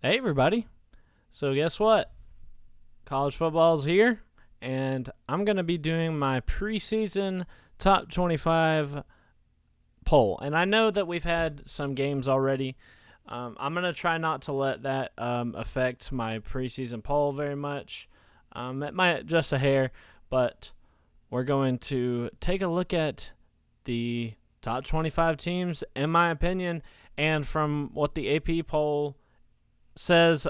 Hey, everybody. So, guess what? College football is here, and I'm going to be doing my preseason top 25 poll. And I know that we've had some games already. I'm going to try not to let that affect my preseason poll very much. It might just a hair, but we're going to take a look at the top 25 teams, in my opinion, and from what the AP poll says,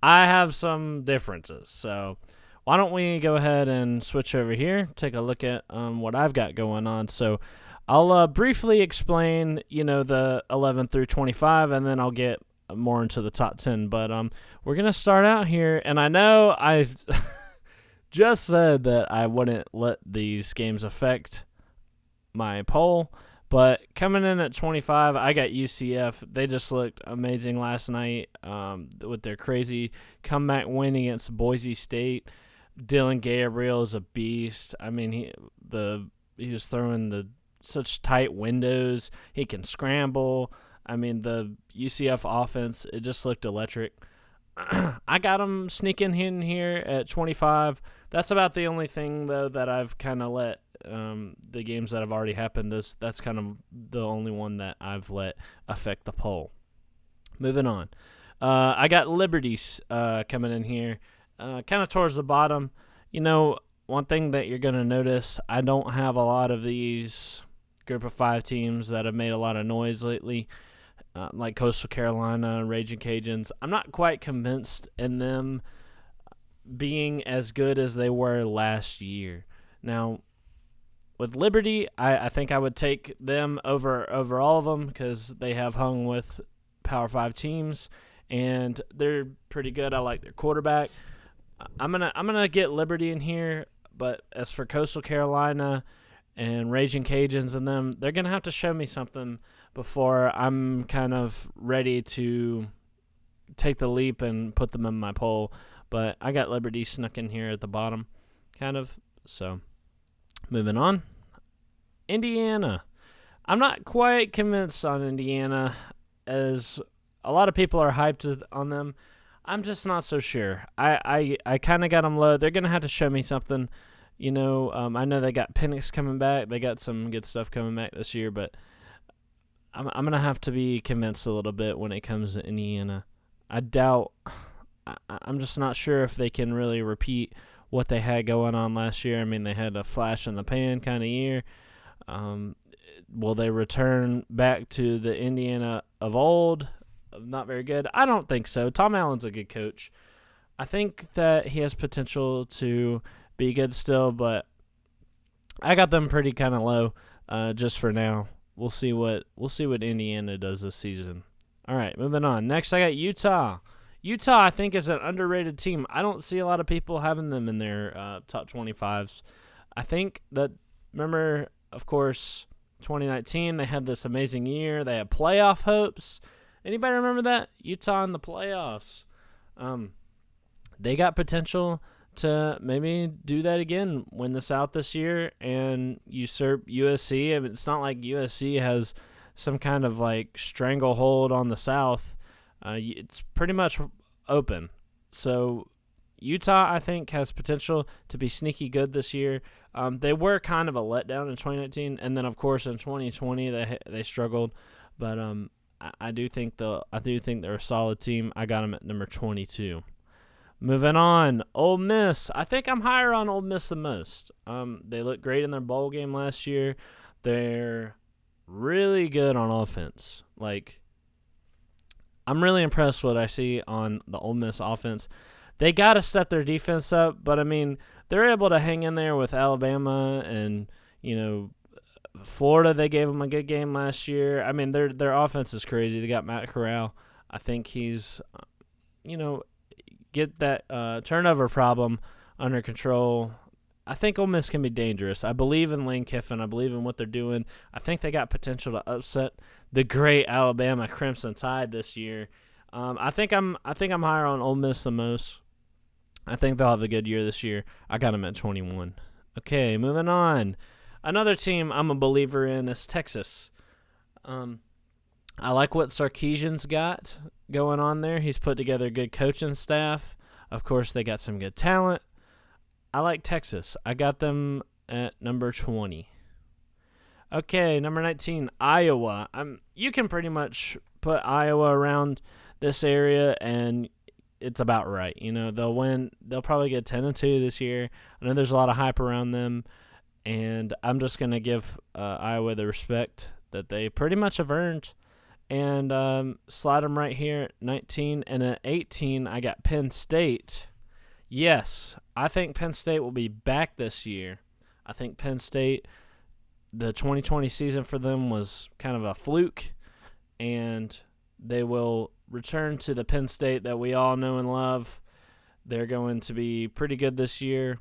I have some differences. So why don't we go ahead and switch over here, take a look at what I've got going on. So I'll briefly explain, the 11 through 25, and then I'll get more into the top 10. But we're going to start out here, and I know I've just said that I wouldn't let these games affect my poll, but coming in at 25, I got UCF. They just looked amazing last night with their crazy comeback win against Boise State. Dylan Gabriel is a beast. I mean, he was throwing such tight windows. He can scramble. I mean, the UCF offense, it just looked electric. I got them sneaking in here at 25. That's about the only thing, though, that I've kind of let the games that have already happened. That's kind of the only one that I've let affect the poll. Moving on. I got Liberty coming in here, kind of towards the bottom. One thing that you're going to notice, I don't have a lot of these group of 5 teams that have made a lot of noise lately, like Coastal Carolina and Raging Cajuns. I'm not quite convinced in them being as good as they were last year. Now, with Liberty, I think I would take them over all of them because they have hung with Power 5 teams, and they're pretty good. I like their quarterback. I'm gonna get Liberty in here, but as for Coastal Carolina and Raging Cajuns and them, they're gonna have to show me something before I'm kind of ready to take the leap and put them in my poll. But I got Liberty snuck in here at the bottom, kind of. So, moving on. Indiana. I'm not quite convinced on Indiana, as a lot of people are hyped on them. I'm just not so sure. I kind of got them low. They're going to have to show me something. I know they got Penix coming back. They got some good stuff coming back this year, but I'm going to have to be convinced a little bit when it comes to Indiana. I'm just not sure if they can really repeat what they had going on last year. I mean, they had a flash in the pan kind of year. Will they return back to the Indiana of old? Not very good. I don't think so. Tom Allen's a good coach. I think that he has potential to be good still, but I got them pretty kind of low just for now. We'll see what Indiana does this season. All right, moving on. Next, I got Utah. Utah, I think, is an underrated team. I don't see a lot of people having them in their top 25s. I think that, remember, of course, 2019, they had this amazing year. They had playoff hopes. Anybody remember that? Utah in the playoffs. They got potential to maybe do that again, win the South this year, and usurp USC. I mean, it's not like USC has some kind of like stranglehold on the South. It's pretty much open. So Utah, I think, has potential to be sneaky good this year. They were kind of a letdown in 2019, and then of course in 2020 they struggled. But I do think they're a solid team. I got them at number 22. Moving on, Ole Miss. I think I'm higher on Ole Miss than most. They looked great in their bowl game last year. They're really good on offense. I'm really impressed with what I see on the Ole Miss offense. They got to step their defense up, but, I mean, they're able to hang in there with Alabama and, Florida. They gave them a good game last year. I mean, their offense is crazy. They got Matt Corral. I think he's, get that turnover problem under control. I think Ole Miss can be dangerous. I believe in Lane Kiffin. I believe in what they're doing. I think they got potential to upset the great Alabama Crimson Tide this year. I think I'm higher on Ole Miss than most. I think they'll have a good year this year. I got them at 21. Okay, moving on. Another team I'm a believer in is Texas. I like what Sarkisian's got. going on there. He's put together a good coaching staff. Of course, they got some good talent. I like Texas. I got them at number 20. Okay, number 19, Iowa. You can pretty much put Iowa around this area, and it's about right. They'll win. They'll probably get 10-2 this year. I know there's a lot of hype around them, and I'm just going to give Iowa the respect that they pretty much have earned, and slide them right here at 19. And at 18, I got Penn State. Yes, I think Penn State will be back this year. I think Penn State, the 2020 season for them was kind of a fluke, and they will return to the Penn State that we all know and love. They're going to be pretty good this year.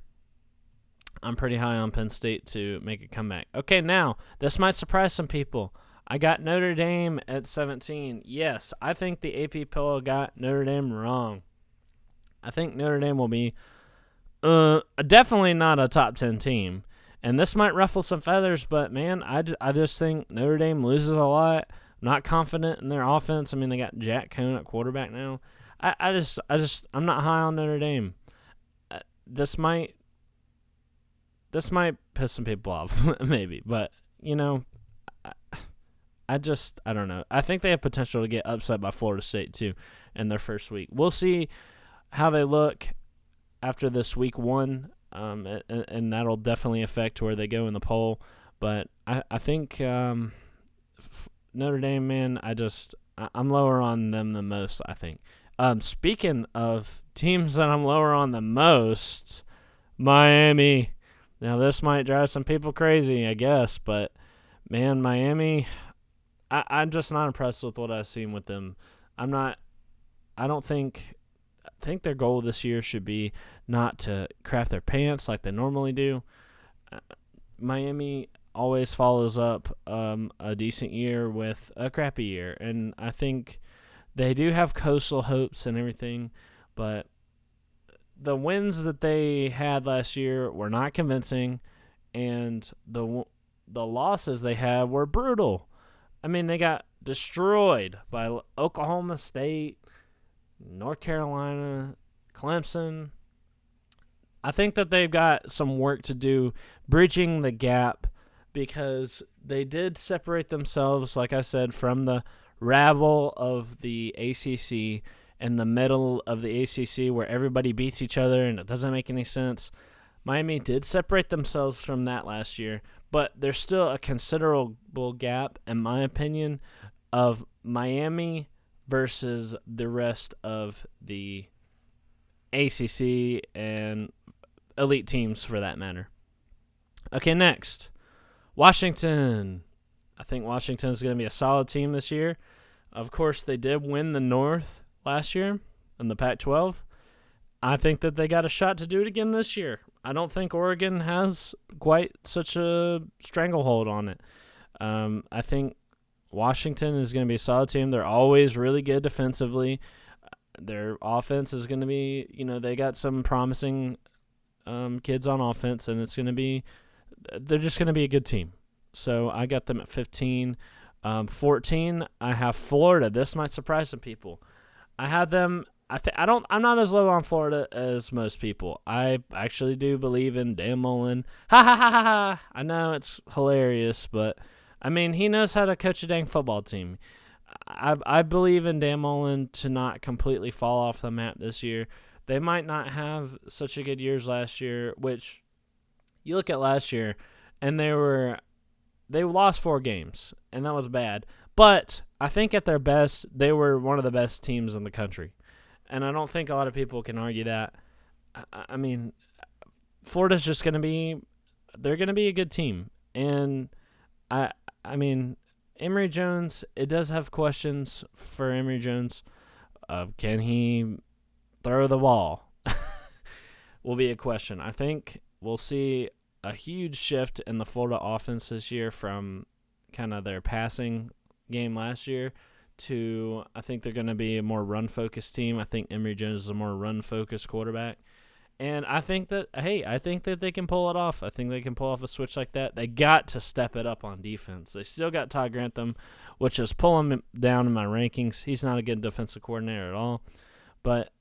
I'm pretty high on Penn State to make a comeback. Okay, now, this might surprise some people. I got Notre Dame at 17. Yes, I think the AP poll got Notre Dame wrong. I think Notre Dame will be definitely not a top 10 team. And this might ruffle some feathers, but, man, I just think Notre Dame loses a lot. I'm not confident in their offense. I mean, they got Jack Cohn at quarterback now. I'm not high on Notre Dame. This might piss some people off, maybe. But, I don't know. I think they have potential to get upset by Florida State, too, in their first week. We'll see how they look after this week 1, and that'll definitely affect where they go in the poll. But I think Notre Dame, man, I'm lower on them the most, I think. Speaking of teams that I'm lower on the most, Miami. Now, this might drive some people crazy, I guess, but, man, Miami, I'm just not impressed with what I've seen with them. I think their goal this year should be not to crap their pants like they normally do. Miami always follows up a decent year with a crappy year, and I think they do have coastal hopes and everything, but the wins that they had last year were not convincing, and the losses they had were brutal. I mean, they got destroyed by Oklahoma State, North Carolina, Clemson. I think that they've got some work to do bridging the gap, because they did separate themselves, like I said, from the rabble of the ACC and the middle of the ACC where everybody beats each other and it doesn't make any sense. Miami did separate themselves from that last year, but there's still a considerable gap, in my opinion, of Miami versus the rest of the ACC and elite teams for that matter. Okay, next, Washington. I think Washington is going to be a solid team this year. Of course, they did win the North last year in the Pac-12. I think that they got a shot to do it again this year. I don't think Oregon has quite such a stranglehold on it. I think Washington is going to be a solid team. They're always really good defensively. Their offense is going to be, they got some promising kids on offense, and they're just going to be a good team. So I got them at 15. 14, I have Florida. This might surprise some people. I have them. I'm not as low on Florida as most people. I actually do believe in Dan Mullen. Ha ha ha ha ha. I know it's hilarious, but I mean, he knows how to coach a dang football team. I believe in Dan Mullen to not completely fall off the map this year. They might not have such a good year as last year, which you look at last year, and they lost 4 games, and that was bad. But I think at their best, they were one of the best teams in the country. And I don't think a lot of people can argue that. I mean, Florida's just going to be – they're going to be a good team. And, I mean, Emory Jones, it does have questions for Emory Jones. Can he throw the ball? Will be a question. I think we'll see a huge shift in the Florida offense this year from kind of their passing game last year to I think they're going to be a more run-focused team. I think Emory Jones is a more run-focused quarterback. And I think that they can pull it off. I think they can pull off a switch like that. They got to step it up on defense. They still got Todd Grantham, which is pulling him down in my rankings. He's not a good defensive coordinator at all. But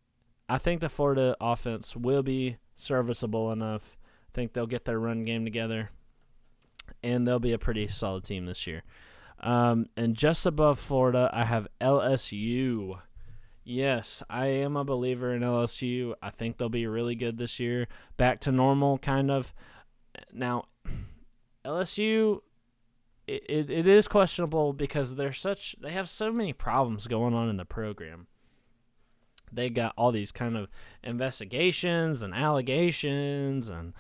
I think the Florida offense will be serviceable enough. I think they'll get their run game together, and they'll be a pretty solid team this year. And just above Florida, I have LSU. Yes, I am a believer in LSU. I think they'll be really good this year. Back to normal, kind of. Now, LSU, it is questionable because they have so many problems going on in the program. They got all these kind of investigations and allegations, and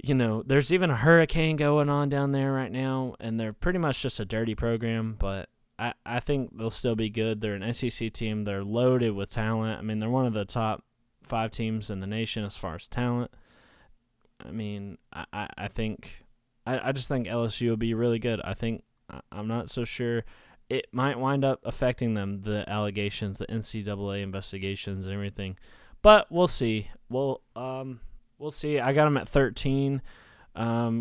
there's even a hurricane going on down there right now, and they're pretty much just a dirty program, but I think they'll still be good. They're an SEC team. They're loaded with talent. I mean, they're one of the top 5 teams in the nation as far as talent. I mean, I just think LSU will be really good. I'm not so sure. It might wind up affecting them, the allegations, the NCAA investigations and everything. But we'll see. We'll see. I got them at 13.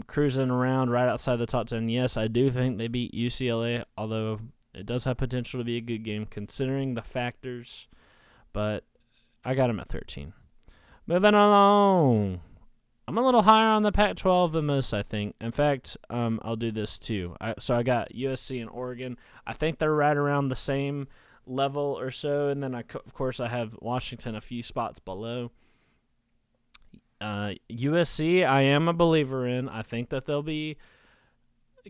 Cruising around right outside the top 10. Yes, I do think they beat UCLA, although it does have potential to be a good game considering the factors, but I got them at 13. Moving along. I'm a little higher on the Pac-12 than most, I think. In fact, I'll do this too. So I got USC and Oregon. I think they're right around the same level or so, and then of course I have Washington a few spots below. USC, I am a believer in. I think that they'll be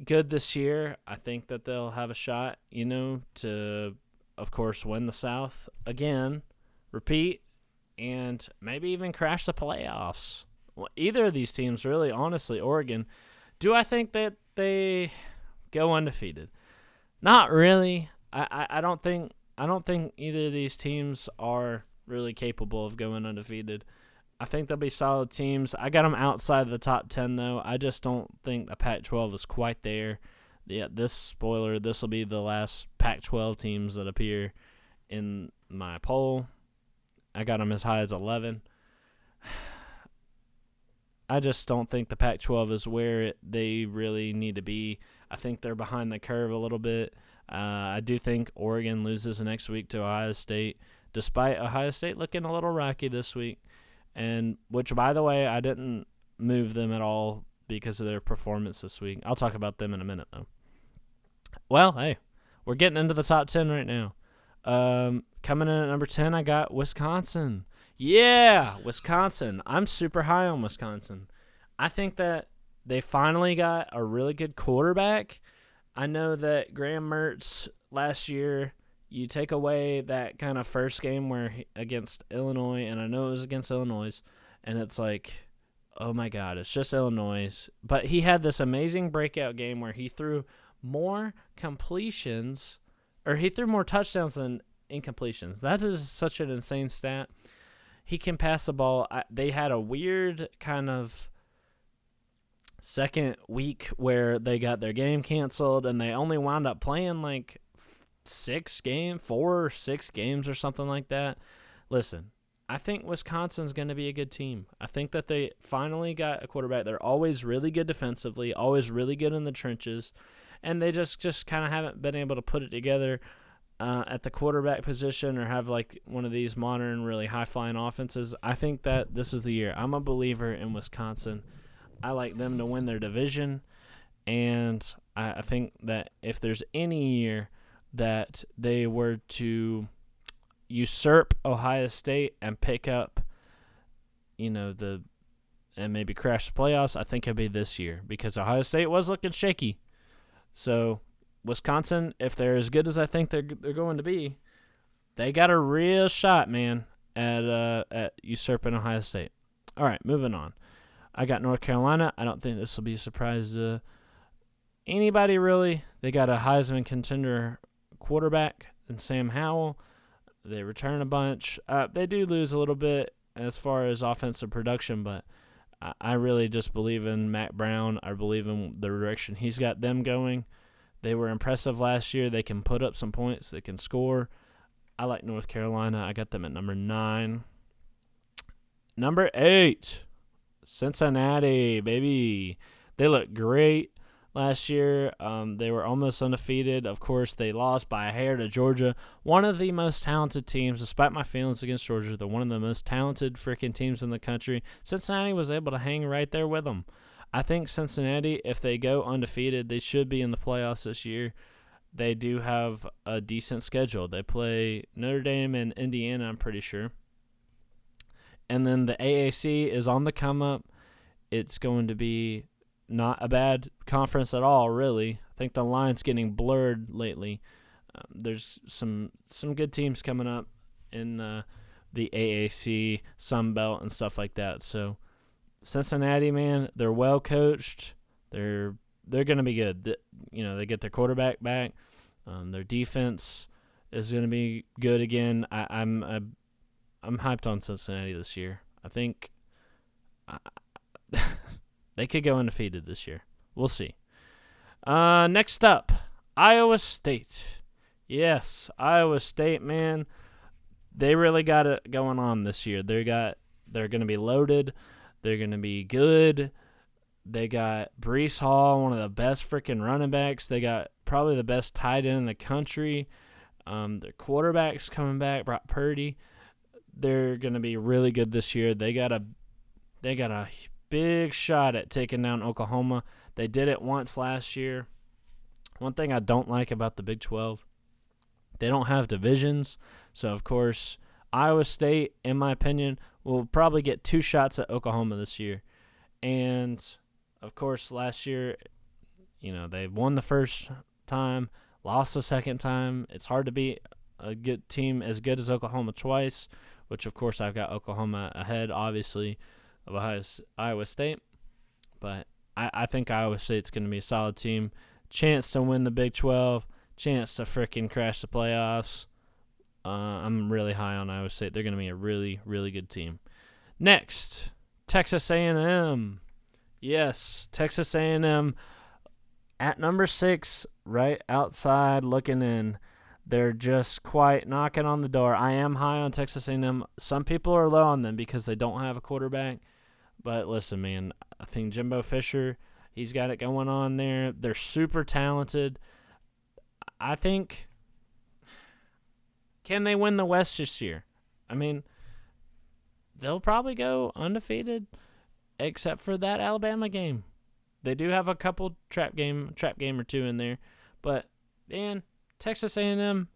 good this year. I think that they'll have a shot, to, of course, win the South again, repeat, and maybe even crash the playoffs. Well, either of these teams, really, honestly, Oregon. Do I think that they go undefeated? Not really. I don't think either of these teams are really capable of going undefeated. I think they'll be solid teams. I got them outside of the top 10, though. I just don't think the Pac-12 is quite there. Yeah, this will be the last Pac-12 teams that appear in my poll. I got them as high as 11. I just don't think the Pac-12 is where they really need to be. I think they're behind the curve a little bit. I do think Oregon loses next week to Ohio State, despite Ohio State looking a little rocky this week. And which, by the way, I didn't move them at all because of their performance this week. I'll talk about them in a minute, though. Well, hey, we're getting into the top 10 right now. Coming in at number 10, I got Wisconsin. Yeah, Wisconsin. I'm super high on Wisconsin. I think that they finally got a really good quarterback. I know that Graham Mertz last year, you take away that kind of first game against Illinois, and I know it was against Illinois, and it's like, oh my God, it's just Illinois. But he had this amazing breakout game where he threw more completions, or he threw more touchdowns than incompletions. That is such an insane stat. He can pass the ball. They had a weird kind of second week where they got their game canceled, and they only wound up playing like 4 or 6 games or something like that. Listen, I think Wisconsin's going to be a good team. I think that they finally got a quarterback. They're always really good defensively, always really good in the trenches, and they just kind of haven't been able to put it together at the quarterback position or have like one of these modern, really high-flying offenses. I think that this is the year. I'm a believer in Wisconsin. I like them to win their division, and I think that if there's any year that they were to usurp Ohio State and pick up, and maybe crash the playoffs, I think it'd be this year because Ohio State was looking shaky. So Wisconsin, if they're as good as I think they're going to be, they got a real shot, man, at usurping Ohio State. All right, moving on. I got North Carolina. I don't think this will be a surprise to anybody, really. They got a Heisman contender quarterback in Sam Howell. They return a bunch. They do lose a little bit as far as offensive production, but I really just believe in Matt Brown. I believe in the direction he's got them going. They were impressive last year. They can put up some points. They can score. I like North Carolina. I got them at number 9. Number 8, Cincinnati, baby. They look great last year. They were almost undefeated. Of course, they lost by a hair to Georgia, one of the most talented teams. Despite my feelings against Georgia, they're one of the most talented freaking teams in the country. Cincinnati was able to hang right there with them. I think Cincinnati, if they go undefeated, they should be in the playoffs this year. They do have a decent schedule. They play Notre Dame and Indiana, I'm pretty sure. And then the AAC is on the come up. It's going to be not a bad conference at all, really. I think the line's getting blurred lately. There's some good teams coming up in the AAC, Sun Belt, and stuff like that. So Cincinnati, man, they're well coached. They're going to be good. They get their quarterback back. Their defense is going to be good again. I'm hyped on Cincinnati this year. I think they could go undefeated this year. We'll see. Next up, Iowa State. Yes, Iowa State, man. They really got it going on this year. They're going to be loaded. They're going to be good. They got Breece Hall, one of the best freaking running backs. They got probably the best tight end in the country. Their quarterback's coming back, Brock Purdy. They're going to be really good this year. They got a big shot at taking down Oklahoma. They did it once last year. One thing I don't like about the Big 12, they don't have divisions. So, of course, Iowa State, in my opinion, will probably get 2 shots at Oklahoma this year. And, of course, last year, they won the first time, lost the second time. It's hard to beat a good team as good as Oklahoma twice, which, of course, I've got Oklahoma ahead, obviously, of Iowa State. But I think Iowa State's going to be a solid team. Chance to win the Big 12, chance to freaking crash the playoffs. I'm really high on Iowa State. They're going to be a really, really good team. Next, Texas A&M. Yes, Texas A&M at number 6, right outside looking in. They're just quite knocking on the door. I am high on Texas A&M. Some people are low on them because they don't have a quarterback. But listen, man, I think Jimbo Fisher, he's got it going on there. They're super talented. I think, can they win the West this year? I mean, they'll probably go undefeated except for that Alabama game. They do have a couple trap game or two in there. But, man, Texas A&M,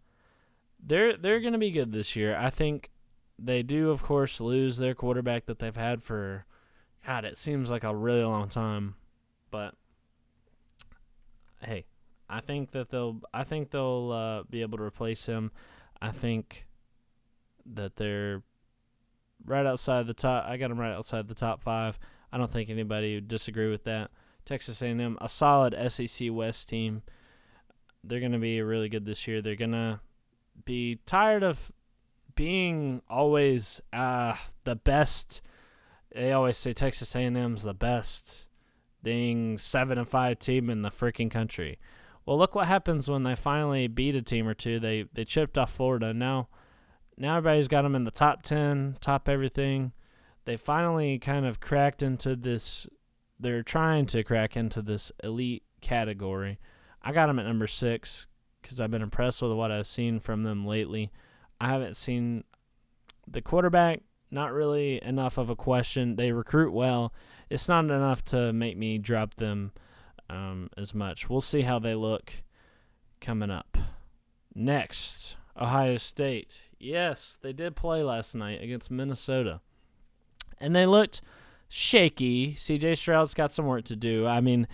they're going to be good this year. I think they do, of course, lose their quarterback that they've had for, God, it seems like a really long time. But hey, I think they'll be able to replace him. I think that they're right outside the top. I got them right outside the top 5. I don't think anybody would disagree with that. Texas A&M, a solid SEC West team. They're going to be really good this year. They're going to be tired of being always the best. They always say Texas A&M's the best dang 7-5 team in the freaking country. Well, look what happens when they finally beat a team or two. They chipped off Florida. Now everybody's got them in the top 10, top everything. They finally kind of cracked into this. They're trying to crack into this elite category. I got them at number 6 because I've been impressed with what I've seen from them lately. I haven't seen the quarterback, not really enough of a question. They recruit well. It's not enough to make me drop them as much. We'll see how they look coming up. Next, Ohio State. Yes, they did play last night against Minnesota. And they looked shaky. C.J. Stroud's got some work to do. I mean,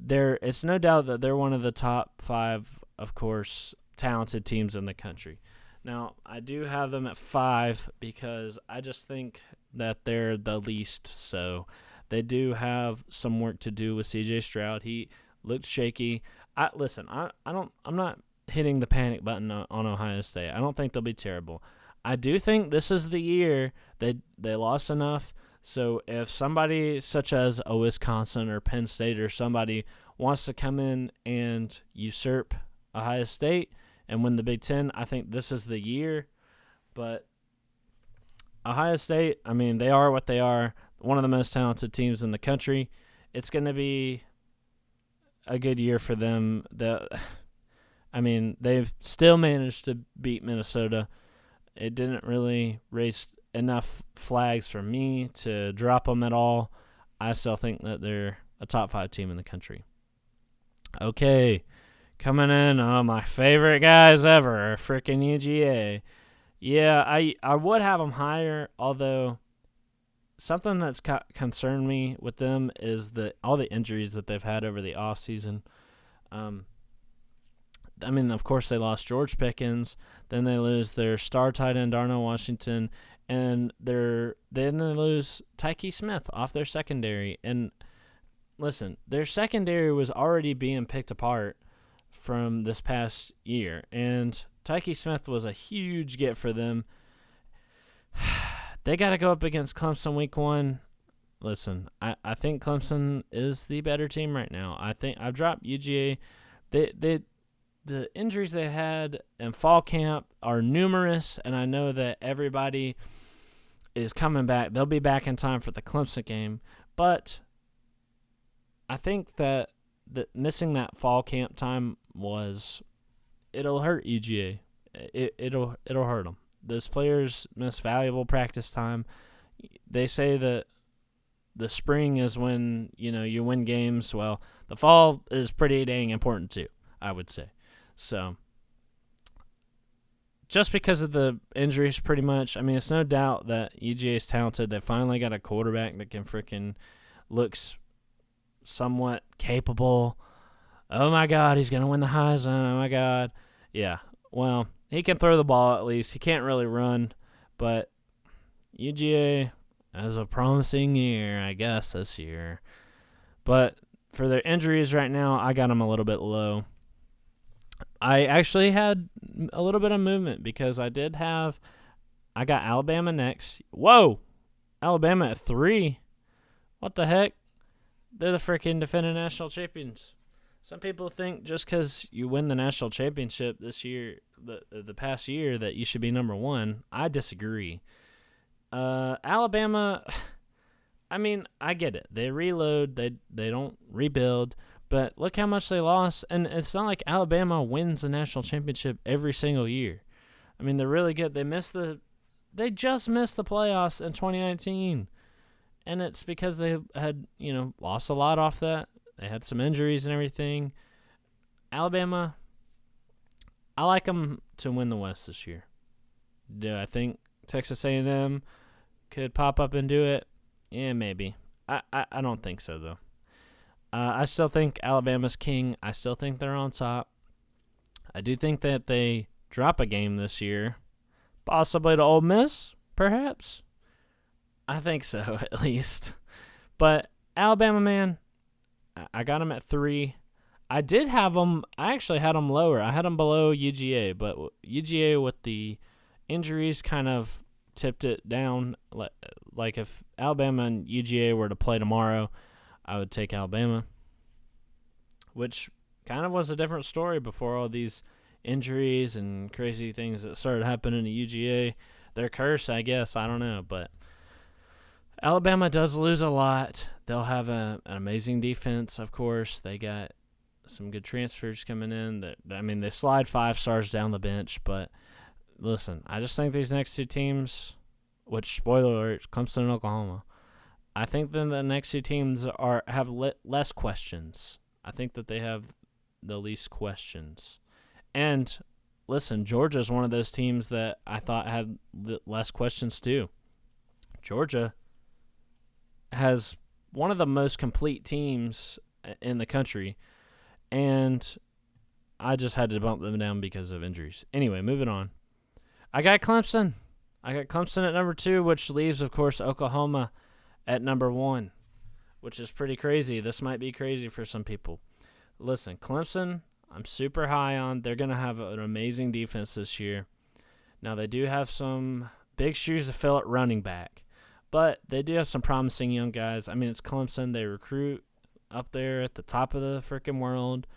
it's no doubt that they're one of the top 5, of course, talented teams in the country. Now, I do have them at 5 because I just think that they're the least so. They do have some work to do with C.J. Stroud. He looked shaky. I'm not hitting the panic button on Ohio State. I don't think they'll be terrible. I do think this is the year they lost enough. So if somebody such as a Wisconsin or Penn State or somebody wants to come in and usurp Ohio State and win the Big Ten, I think this is the year. But Ohio State, I mean, they are what they are. One of the most talented teams in the country. It's going to be a good year for them. They've still managed to beat Minnesota. It didn't really raise enough flags for me to drop them at all. I still think that they're a top 5 team in the country. Okay, coming in, my favorite guys ever, freaking UGA. Yeah, I would have them higher, although something that's concerned me with them is all the injuries that they've had over the offseason. Of course, they lost George Pickens. Then they lose their star tight end, Darnell Washington. And then they lose Tyke Smith off their secondary. And listen, their secondary was already being picked apart from this past year. And Tyke Smith was a huge get for them. They got to go up against Clemson week 1. Listen, I think Clemson is the better team right now. I think I've dropped UGA. The injuries they had in fall camp are numerous, and I know that everybody is coming back. They'll be back in time for the Clemson game, but I think that missing that fall camp time it'll hurt UGA. It'll hurt them. Those players miss valuable practice time. They say that the spring is when you win games. Well, the fall is pretty dang important too, I would say. So, just because of the injuries, pretty much, it's no doubt that UGA is talented. They finally got a quarterback that can looks somewhat capable. Oh, my God, he's going to win the Heisman. Oh, my God. Yeah, well, he can throw the ball at least. He can't really run, but UGA has a promising year, I guess, this year. But for their injuries right now, I got them a little bit low. I actually had a little bit of movement because I got Alabama next. Whoa! Alabama at 3. What the heck? They're the freaking defending national champions. Some people think just because you win the national championship this year, the past year, that you should be number 1. I disagree. Alabama, I get it. They reload. They don't rebuild. But look how much they lost, and it's not like Alabama wins the national championship every single year. They're really good. They just missed the playoffs in 2019, and it's because they had lost a lot off that. They had some injuries and everything. Alabama, I like them to win the West this year. Do I think Texas A&M could pop up and do it? Yeah, maybe. I don't think so though. I still think Alabama's king. I still think they're on top. I do think that they drop a game this year, possibly to Ole Miss, perhaps. I think so, at least. But Alabama, man, I got them at 3. I actually had them lower. I had them below UGA, but UGA with the injuries kind of tipped it down. Like if Alabama and UGA were to play tomorrow, I would take Alabama, which kind of was a different story before all these injuries and crazy things that started happening to UGA. Their curse, I guess. I don't know. But Alabama does lose a lot. They'll have an amazing defense, of course. They got some good transfers coming in. They slide 5 stars down the bench. But listen, I just think these next 2 teams, which, spoiler alert, Clemson and Oklahoma, I think then the next 2 teams have less questions. I think that they have the least questions. And listen, Georgia's one of those teams that I thought had less questions too. Georgia has one of the most complete teams in the country, and I just had to bump them down because of injuries. Anyway, moving on. I got Clemson. at number 2, which leaves, of course, Oklahoma at number 1, which is pretty crazy. This might be crazy for some people. Listen, Clemson, I'm super high on. They're going to have an amazing defense this year. Now, they do have some big shoes to fill at running back, but they do have some promising young guys. It's Clemson. They recruit up there at the top of the freaking world,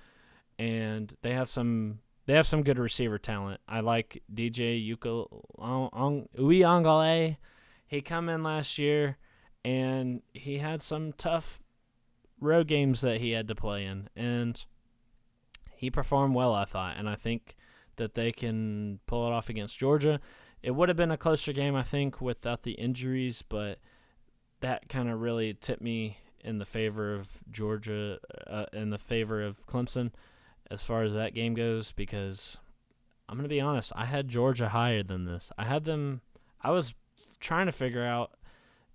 and they have some good receiver talent. I like DJ Uiagalelei. he come in last year, and he had some tough road games that he had to play in, and he performed well, I thought, and I think that they can pull it off against Georgia. It would have been a closer game, I think, without the injuries, but that kind of really tipped me in the favor of Georgia, in the favor of Clemson as far as that game goes, because I'm going to be honest, I had Georgia higher than this. I was trying to figure out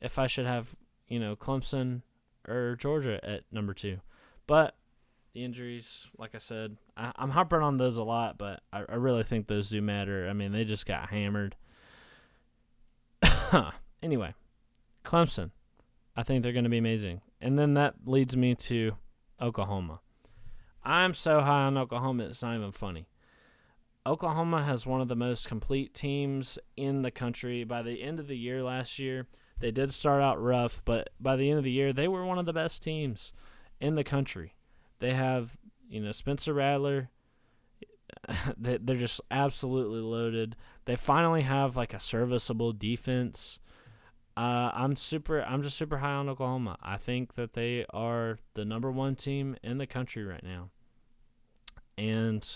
if I should have, Clemson or Georgia at number 2. But the injuries, like I said, I'm harping on those a lot, but I really think those do matter. I mean, they just got hammered. Anyway, Clemson, I think they're going to be amazing. And then that leads me to Oklahoma. I'm so high on Oklahoma, it's not even funny. Oklahoma has one of the most complete teams in the country. By the end of the year last year, they did start out rough, but by the end of the year, they were one of the best teams in the country. They have, Spencer Rattler. They're just absolutely loaded. They finally have like a serviceable defense. I'm just super high on Oklahoma. I think that they are the number 1 team in the country right now. And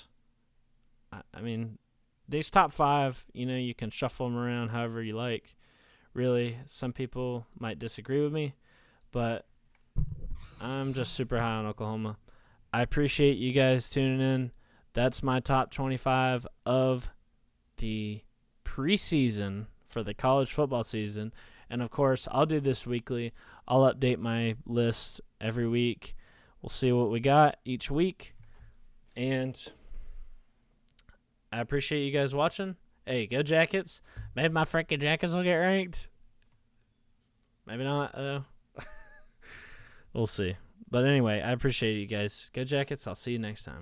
I mean, these top 5, you can shuffle them around however you like. Really, some people might disagree with me, but I'm just super high on Oklahoma. I appreciate you guys tuning in. That's my top 25 of the preseason for the college football season. And, of course, I'll do this weekly. I'll update my list every week. We'll see what we got each week. And I appreciate you guys watching. Hey, go Jackets. Maybe my freaking Jackets will get ranked. Maybe not, though. We'll see. But anyway, I appreciate you guys. Go Jackets. I'll see you next time.